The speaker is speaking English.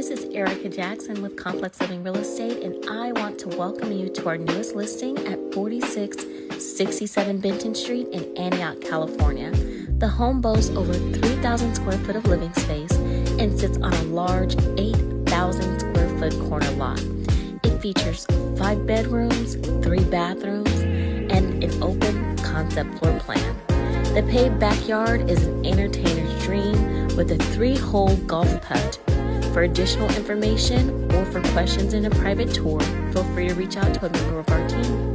This is Erica Jackson with Complex Living Real Estate, and I want to welcome you to our newest listing at 4667 Benton Street in Antioch, California. The home boasts over 3,000 square foot of living space and sits on a large 8,000 square foot corner lot. It features 5 bedrooms, 3 bathrooms, and an open concept floor plan. The paved backyard is an entertainer's dream with a 3-hole golf putt. For additional information or for questions in a private tour, feel free to reach out to a member of our team.